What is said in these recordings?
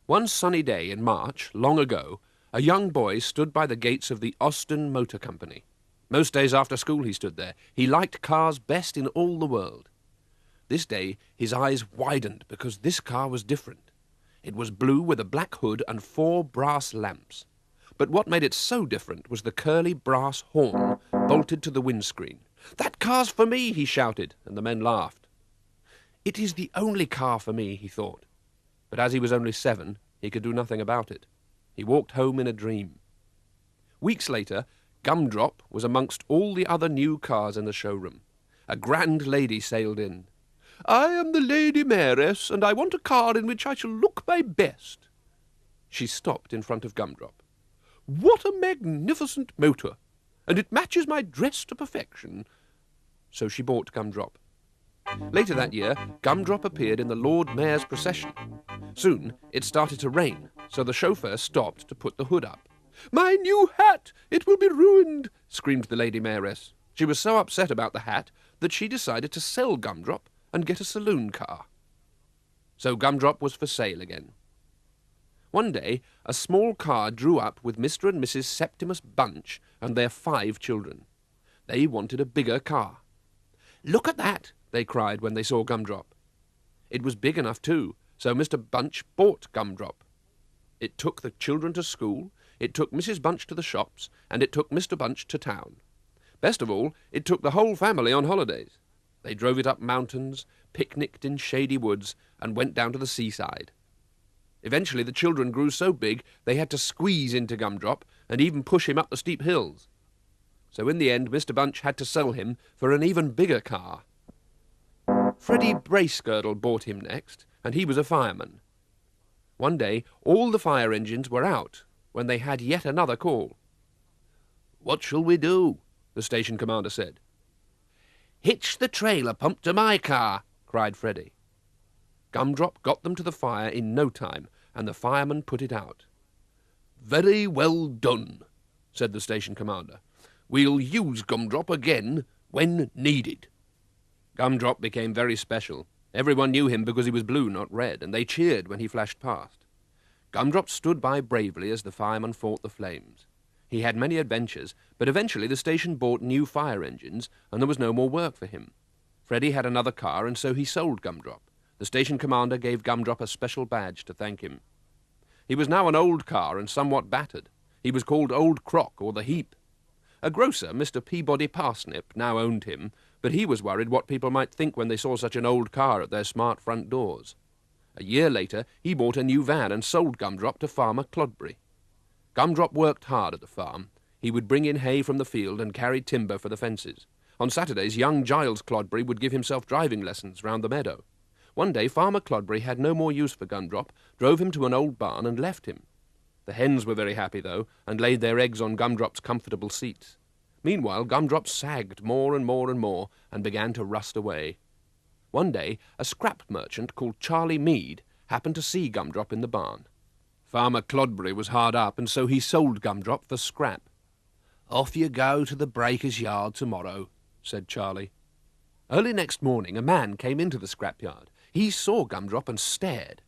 One sunny day in March, long ago, a young boy stood by the gates of the Austin Motor Company. Most days after school he stood there. He liked cars best in all the world. This day his eyes widened because this car was different. It was blue with a black hood and 4 brass lamps. But what made it so different was the curly brass horn bolted to the windscreen. "That car's for me," he shouted, and the men laughed. "It is the only car for me," he thought. But as he was only 7, he could do nothing about it. He walked home in a dream. Weeks later, Gumdrop was amongst all the other new cars in the showroom. A grand lady sailed in. "I am the Lady Mayoress, and I want a car in which I shall look my best." She stopped in front of Gumdrop. "What a magnificent motor! And it matches my dress to perfection." So she bought Gumdrop. Later that year, Gumdrop appeared in the Lord Mayor's procession. Soon it started to rain, so the chauffeur stopped to put the hood up. "My new hat! It will be ruined!" screamed the Lady Mayoress. She was so upset about the hat that she decided to sell Gumdrop and get a saloon car. So Gumdrop was for sale again. One day, a small car drew up with Mr. and Mrs. Septimus Bunch and their 5 children. They wanted a bigger car. "Look at that!" they cried when they saw Gumdrop. It was big enough too, so Mr. Bunch bought Gumdrop. It took the children to school, it took Mrs. Bunch to the shops, and it took Mr. Bunch to town. Best of all, it took the whole family on holidays. They drove it up mountains, picnicked in shady woods, and went down to the seaside. Eventually the children grew so big they had to squeeze into Gumdrop and even push him up the steep hills. So in the end Mr. Bunch had to sell him for an even bigger car. Freddie Bracegirdle bought him next, and he was a fireman. One day all the fire engines were out when they had yet another call. "What shall we do?" the station commander said. "Hitch the trailer pump to my car," cried Freddie. Gumdrop got them to the fire in no time, and the fireman put it out. "Very well done," said the station commander. "We'll use Gumdrop again when needed." Gumdrop became very special. Everyone knew him because he was blue, not red, and they cheered when he flashed past. Gumdrop stood by bravely as the fireman fought the flames. He had many adventures, but eventually the station bought new fire engines, and there was no more work for him. Freddie had another car, and so he sold Gumdrop. The station commander gave Gumdrop a special badge to thank him. He was now an old car and somewhat battered. He was called Old Crock or the Heap. A grocer, Mr. Peabody Parsnip, now owned him, but he was worried what people might think when they saw such an old car at their smart front doors. A year later, he bought a new van and sold Gumdrop to Farmer Clodbury. Gumdrop worked hard at the farm. He would bring in hay from the field and carry timber for the fences. On Saturdays, young Giles Clodbury would give himself driving lessons round the meadow. One day, Farmer Clodbury had no more use for Gumdrop, drove him to an old barn and left him. The hens were very happy, though, and laid their eggs on Gumdrop's comfortable seats. Meanwhile, Gumdrop sagged more and more and more and began to rust away. One day, a scrap merchant called Charlie Mead happened to see Gumdrop in the barn. Farmer Clodbury was hard up, and so he sold Gumdrop for scrap. "Off you go to the breaker's yard tomorrow," said Charlie. Early next morning, a man came into the scrapyard. He saw Gumdrop and stared.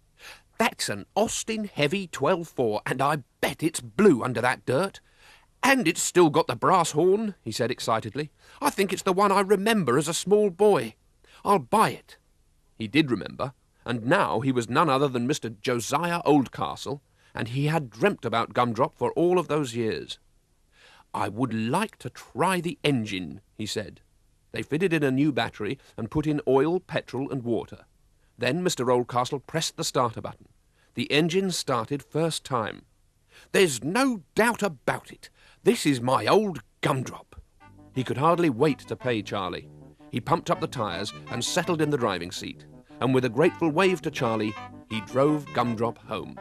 "That's an Austin Heavy 12.4, and I bet it's blue under that dirt. And it's still got the brass horn," he said excitedly. "I think it's the one I remember as a small boy. I'll buy it." He did remember, and now he was none other than Mr. Josiah Oldcastle, and he had dreamt about Gumdrop for all of those years. "I would like to try the engine," he said. They fitted in a new battery and put in oil, petrol, and water. Then Mr. Oldcastle pressed the starter button. The engine started first time. "There's no doubt about it. This is my old Gumdrop." He could hardly wait to pay Charlie. He pumped up the tyres and settled in the driving seat, and with a grateful wave to Charlie, he drove Gumdrop home.